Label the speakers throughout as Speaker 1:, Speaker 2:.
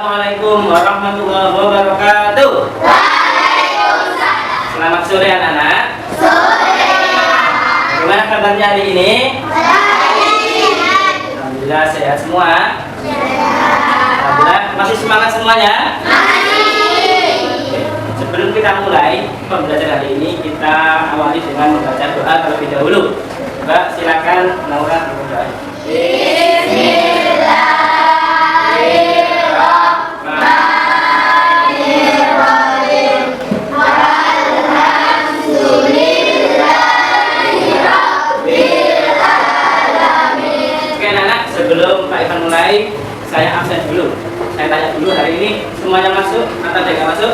Speaker 1: Assalamualaikum warahmatullahi wabarakatuh.
Speaker 2: Waalaikumsalam.
Speaker 1: Selamat sore anak-anak.
Speaker 2: Sore.
Speaker 1: Gimana kabarnya hari ini?
Speaker 2: Baik.
Speaker 1: Alhamdulillah sehat semua.
Speaker 2: Sehat.
Speaker 1: Alhamdulillah masih semangat semuanya.
Speaker 2: Masih.
Speaker 1: Sebelum kita mulai pembelajaran hari ini, kita awali dengan membaca doa terlebih dahulu. Mbak, silakan Naura berdoa.
Speaker 2: Bismillahirrahmanirrahim. Alhamdulillahirabbil alamin.
Speaker 1: Oke anak-anak, sebelum Pak Ivan mulai, saya absen dulu. Saya tanya dulu, hari ini semuanya masuk atau tidak masuk?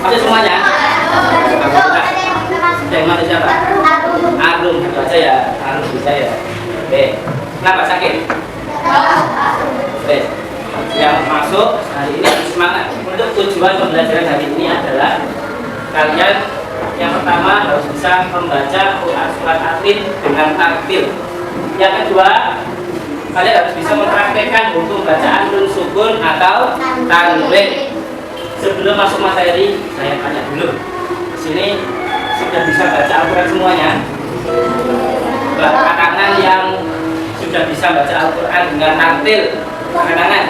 Speaker 1: Masuk semuanya? Alhamdulillah. Yang mana siapa? Arum, itu aja ya. Arum bisa ya. Oke. Kenapa sakit? Oke. Yang masuk hari ini harus semangat. Untuk tujuan pembelajaran hari ini adalah kalian yang pertama harus bisa membaca Quran surat Atin dengan tartil. Yang kedua, kalian harus bisa mempraktekkan hukum bacaan nun sukun atau tanwin. Sebelum masuk materi, saya tanya dulu. Di sini sudah bisa baca Al-Quran semuanya? Angkat tangan yang sudah bisa baca Al-Quran dengan tartil. Angkat tangan.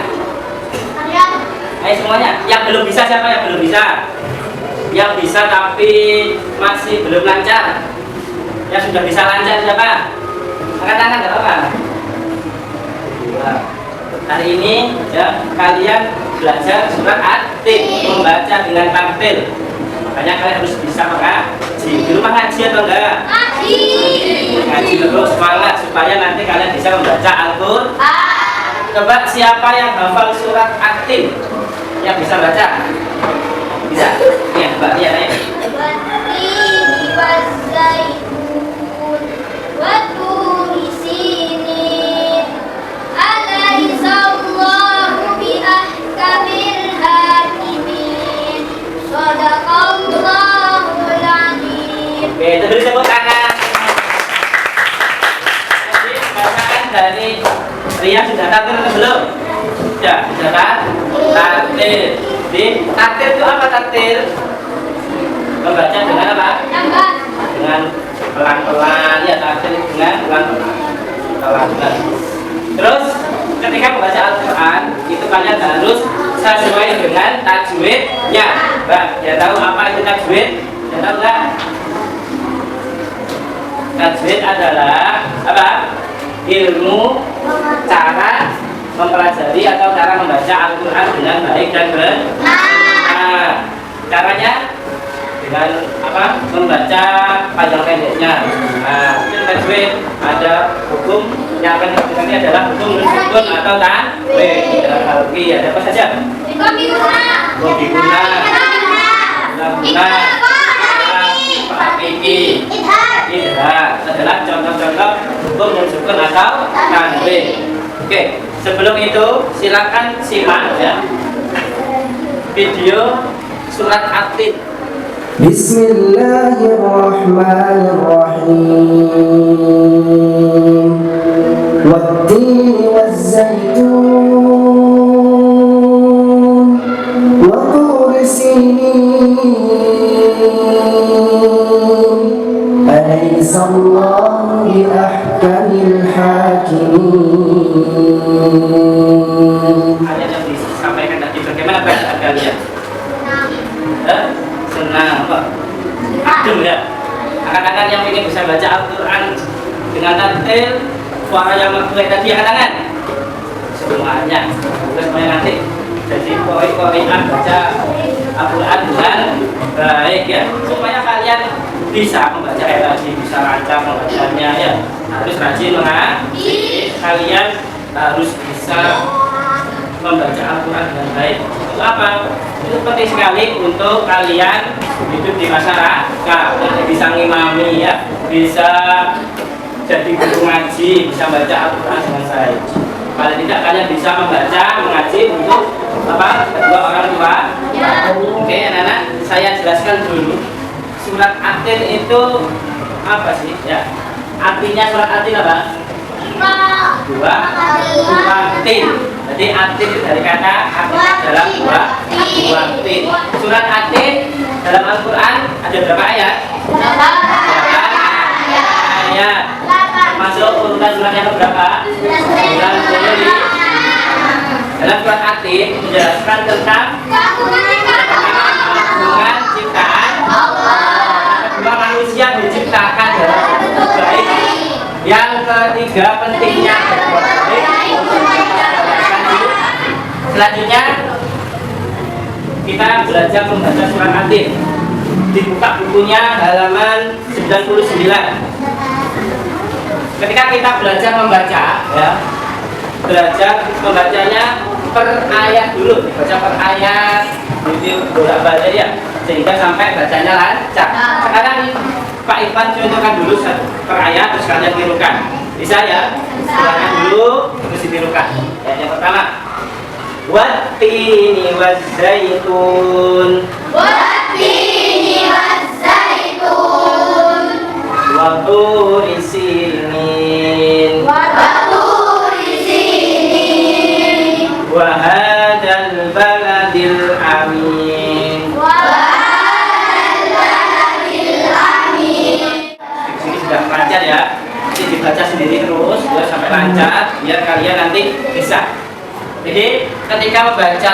Speaker 1: Ayo semuanya. Yang belum bisa siapa yang belum bisa? Yang bisa tapi masih belum lancar. Yang sudah bisa lancar siapa? Angkat tangan, nggak apa-apa. Hari ini ya kalian belajar surat At-Tin, membaca dengan tartil. Makanya kalian harus bisa mengaji. Di rumah ngaji atau enggak? Ngaji terus semangat supaya nanti kalian bisa membaca Al-Quran. Coba siapa yang hafal surat At-Tin? Yang bisa baca? Bisa? Ya, Mbak Ria nih. Oke, itu beri tepuk tangan. Jadi bacaan dari Ria sudah tartil atau belum? Sudah kan? Tartil. Di tartil itu apa tartil? Membaca dengan apa? Dengan pelan-pelan ya, tartil dengan pelan-pelan. Terus ketika membaca Al-Quran itu kalian harus sesuai dengan tajwidnya. Mbak, ya tahu apa itu tajwid? Ya tahu nggak? Tajwid adalah apa? Ilmu cara mempelajari atau cara membaca Al-Quran dengan baik dan benar. Nah, caranya dengan apa? Membaca panjang pendeknya. Nah, itu tajwid. Ada hukum yang akan diberikan adalah hukum nun sukun atau tanwin. Dalam hal ini ada apa saja? Guna, Fakiki, Idhar adalah contoh-contoh hukum nun sukun atau tanwin. Oke, sebelum itu silakan simak ya video surat At-Tin.
Speaker 3: Bismillahirrahmanirrahim. Wat-tini waz-zaitun wa turi sinin. Alaysa Allahu bi ahkamil hakimin.
Speaker 1: Ada yang disampaikan tadi, bagaimana perasaan kalian? Senang apa? Adem ya. Angkat-angkat yang ingin bisa baca Al-Quran dengan tartil, suara yang merdu tadi, angkat tangan. Semuanya, semuanya nanti. Jadi koi-koian baca Al-Quran dengan baik ya. Supaya kalian bisa membaca kayak tadi, bisa lancar membacanya ya. Harus rajin mengaji. Kalian harus bisa membaca Al-Quran dengan baik. Itu apa? Itu penting sekali untuk kalian hidup di masyarakat, bisa ngimami ya, bisa jadi guru ngaji, bisa baca Al-Quran dengan baik. Paling tidak kalian bisa membaca, mengaji untuk apa? Kedua orang tua. Oke anak-anak, saya jelaskan dulu. Surat At-Tin itu apa sih ya? Artinya surat At-Tin apa? Dua Tin. Jadi atin itu dari kata atin dalam buatin. Surat atin dalam Al-Quran ada berapa ayat? 8 ayat. Masuk urutan surat yang berapa? 95. Dalam surat atin menjelaskan tentang hubungan ciptaan kedua manusia diciptakan dalam bentuk baik. Yang ketiga pentingnya berbuat baik. Selanjutnya kita belajar membaca surat atin. Dibuka bukunya halaman 99. Ketika kita belajar membaca, ya, belajar membacanya per ayat dulu, baca per ayat, gitu bolak-balik ya, sehingga sampai bacanya lancar. Sekarang Pak Irfan contohkan dulu per ayat, terus kalian tirukan. Bisa ya? Silakan dulu, terus ditirukan. Ya, yang pertama, wattini wazzaitun,
Speaker 2: wattini wazzaitun,
Speaker 1: wa turi sinin,
Speaker 2: wa turi sinin,
Speaker 1: wa hadzal baladil amin.
Speaker 2: wa hadzal baladil amin.
Speaker 1: Di sini sudah lancar ya. Ini dibaca sendiri terus ya, sampai lancar biar kalian nanti bisa. Jadi ketika membaca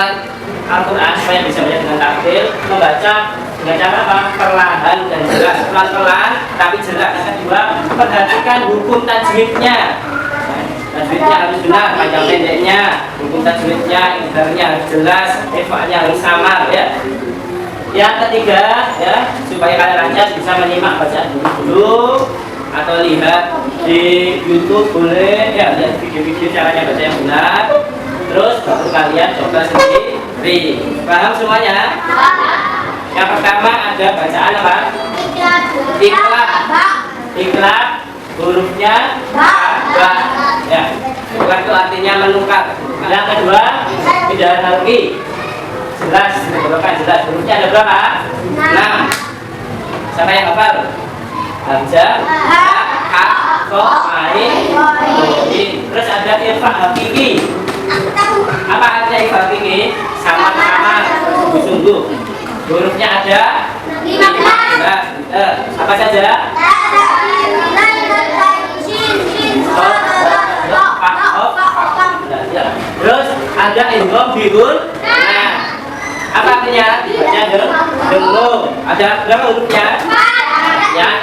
Speaker 1: Al-Quran supaya bisa baca dengan takbir, membaca dengan cara apa? Perlahan dan jelas, pelan-pelan tapi jelas. Yang kedua, perhatikan hukum tajwidnya. Tajwidnya harus benar, panjang pendeknya, hukum tajwidnya, idharnya harus jelas, ifa'nya harus samar ya. Yang ketiga ya, supaya kalian lancar bisa menyimak bacaan dulu atau lihat di YouTube boleh ya, lihat video-video caranya baca yang benar. Terus baru kalian coba sendiri. Paham semuanya? Yang pertama ada bacaan apa? Iklab. Iklab hurufnya ba. Ya. Iklab itu artinya menukar. Yang kedua pindah harfi. Jelas, jelas. Hurufnya ada berapa? 6. Siapa yang hafal? Hamzah, ha, ko, ain, terus ada irfa hakiki. Apa artinya irfa hakiki? Sama-sama, sungguh-sungguh. Hurufnya ada 15. Apa saja? Terus ada idgham bihun. Nah, apa artinya? Baca dengung. Ada berapa hurufnya? Yang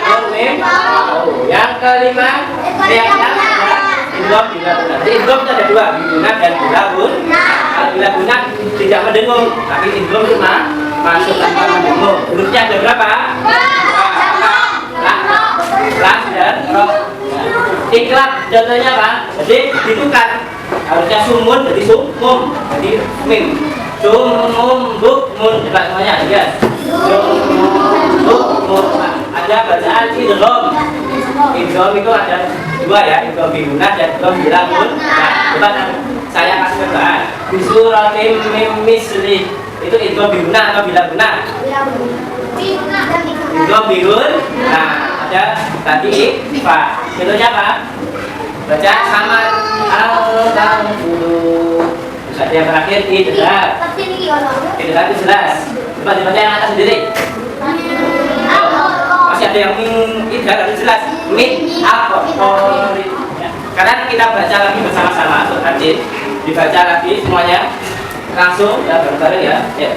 Speaker 1: yang kelima idgham bila guna. Idgham itu ada dua, guna dan bila guna. Kalau bila guna tidak mendengung, tapi idgham itu masuk tanpa mendengung. Hurufnya ada berapa? Lam dan ro. Iklab contohnya apa? Jadi ditukar. Harusnya sumun jadi sumum, jadi mim. Sumum bukmun, coba semuanya lihat. Sumum bukmun. Ada bacaan idgham. Idgham itu ada dua ya, idgham bihunah dan idgham bilagun. Nah, coba saya kasih cobaan. Bisuratim mim misli. Itu idgham bihunah atau bilagunah? Idgham bihun. Nah, ada tadi ikhfa. Contohnya apa? Baca sama al-tanfuru. Terus ada yang terakhir idgham. Idgham itu jelas. Coba dibaca yang atas sendiri. Masih ada yang idgham harus jelas. Min aqori. Ya. Karena kita baca lagi bersama-sama surat Atin. Dibaca lagi semuanya. Langsung ya bareng-bareng ya. Ya.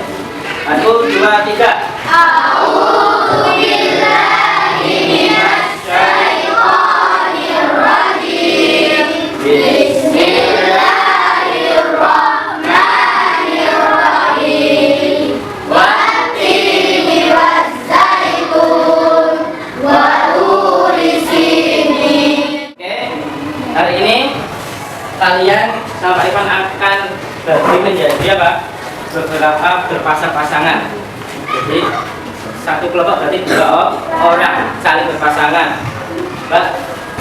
Speaker 1: 1, 2, 3.
Speaker 2: A'udzu billahi minasy syaithanir rajim. Bismillahirrahmanirrahim. Wattini wazzaitun wa turi sinin.
Speaker 1: Oke. Hari ini kalian sama Ivan akan bagi menjadi apa? Beberapa berpasang-pasangan. Jadi satu kelompok berarti 2 orang saling berpasangan. Mbak,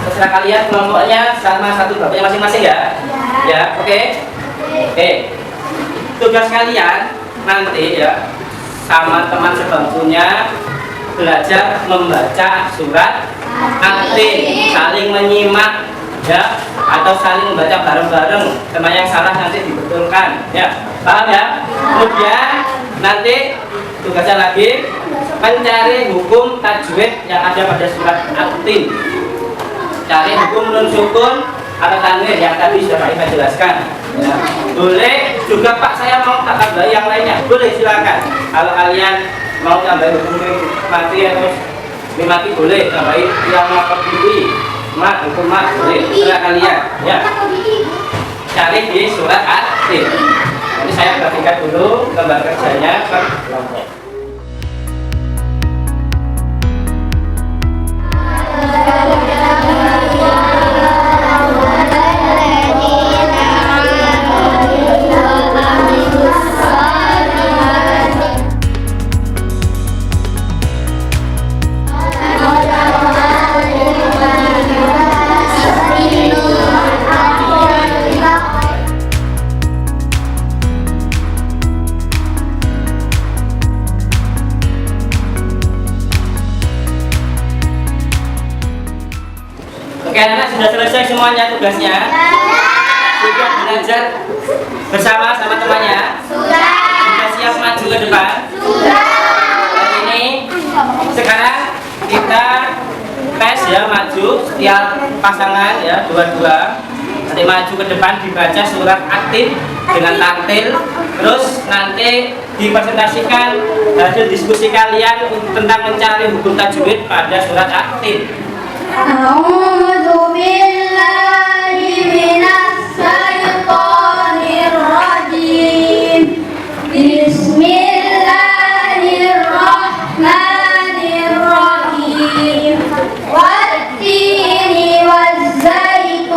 Speaker 1: terserah kalian kelompoknya sama satu kelompoknya masing-masing ya. Ya, oke. Oke. Tugas kalian nanti ya sama teman sebangkunya belajar membaca surat Atin, saling menyimak ya, atau saling membaca bareng-bareng, sama yang salah nanti dibetulkan, ya, paham ya? Kemudian nanti tugasnya lagi mencari hukum tajwid yang ada pada surat At-Tin, cari hukum nun sukun atau tanwin yang tadi sudah Pak Iman jelaskan, ya. Boleh juga Pak, saya mau tambah yang lainnya, boleh silakan. Kalau kalian mau tambah hukum mati atau mati boleh, tambahin yang mengakui mat, hukum mat boleh, terserah kalian, ya. Cari di surat At-Tin. Nanti saya perhatikan dulu gambar kerjanya per kelompok. Oke, anak sudah selesai semuanya tugasnya? Sudah belajar bersama sama temannya? Sudah siap maju ke depan? Dan ini sekarang kita tes ya, maju setiap pasangan ya, dua-dua. Nanti maju ke depan dibaca surat At-Tin dengan taktil. Terus nanti dipresentasikan hasil diskusi kalian tentang mencari hukum tajwid pada surat At-Tin.
Speaker 2: A'udzu billahi minasyaitonir rajim. Bismillahirrahmanirrahim. Wat-tini waz-zaitun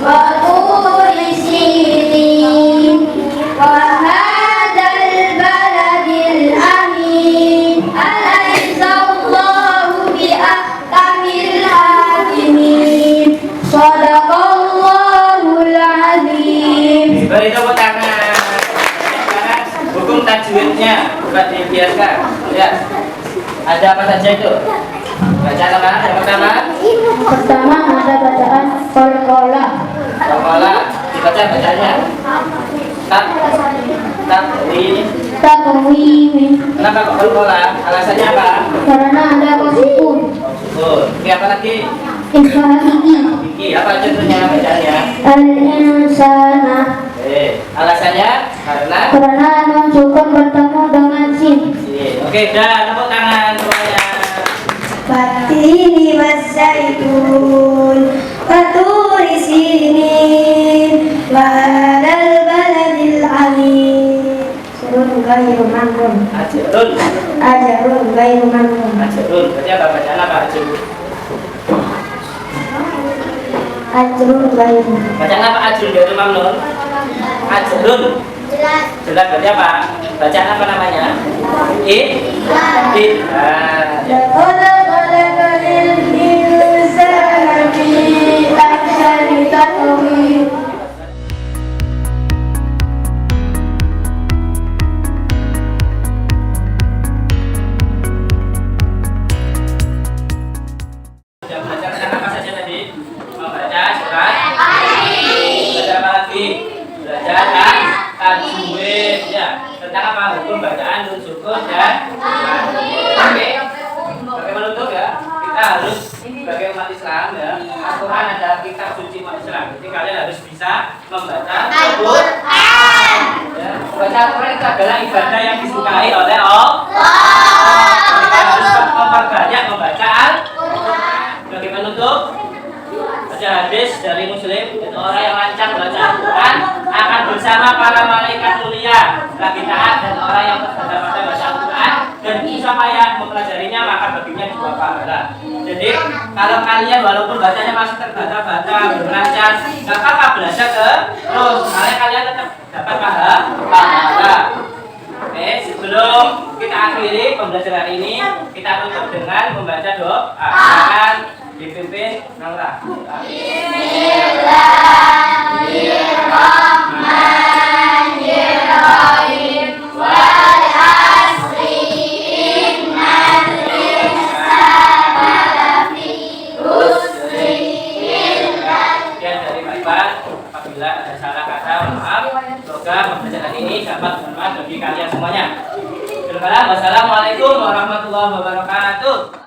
Speaker 2: wa turi sinin wa hadzal baladil amin. Alaysa Allahu biahkamil hakimin. Shadaqallahul azim.
Speaker 1: Beri tepuk tangan. Sekarang hukum tajwidnya bukan dibiarkan. Ya. Ada apa saja itu? Baca apa? Yang pertama?
Speaker 2: Pertama ada bacaan qalqalah.
Speaker 1: Kepala dibaca bacanya. Ini.
Speaker 2: Tanwin.
Speaker 1: Kenapa kok kepala? Alasannya apa?
Speaker 2: Karena ada sukun.
Speaker 1: Ini apa lagi?
Speaker 2: Ifhamihi.
Speaker 1: Ini apa contohnya bacanya?
Speaker 2: Al-insana.
Speaker 1: Alasannya karena
Speaker 2: Nun sukun bertemu dengan sin.
Speaker 1: Oke, dah tepuk tangan semuanya.
Speaker 2: Wat-tini waz-zaitun wa turi sinin wa hadzal baladil amin. Surun ghairu mamnun.
Speaker 1: Ajrun.
Speaker 2: Ajrun ghairu mamnun.
Speaker 1: Ajrun. Berarti apa bacaan apa ajrun?
Speaker 2: Ajrun ghairu.
Speaker 1: Bacaan apa ajrun dari mamnun? Ajrun. Jelas berarti apa? Bacaan apa namanya? Ya.
Speaker 2: Laqad khalaqnal insana fi ahsani taqwim.
Speaker 1: Sudah belajar tentang apa saja tadi? Membaca surat. Belajar apa lagi? Belajar tajwid ya. Tentang apa? Hukum bacaan nun sukun dan oke. Sebagai penutup ya, kita harus sebagai umat Islam ya, Al-Quran adalah kitab suci umat Islam. Jadi kalian harus bisa membaca Al-Quran. Ya, membaca Al-Quran itu adalah ibadah yang disukai oleh Allah. Kita harus memperbanyak membaca Al-Quran. Sebagai penutup, ada hadis dari Muslim, itu orang yang lancar membaca Al-Quran akan bersama para malaikat mulia lagi taat, dan orang yang terhadap pada baca Al-Quran dan susah payah mempelajarinya maka baginya 2 pahala. Jadi kalau kalian walaupun bacanya masih terbata-bata belum lancar, nggak apa-apa, belajar terus, makanya kalian tetap dapat pahala. Oke, sebelum kita akhiri pembelajaran ini, kita tutup dengan membaca doa. Akan dipimpin Nangla.
Speaker 2: Bismillahirrahmanirrahim. Wal asri innal insana lafi khusr
Speaker 1: Apabila ada salah kata, mohon maaf. Semoga pembelajaran ini dapat bermanfaat bagi kalian semuanya. Wassalamualaikum warahmatullahi wabarakatuh.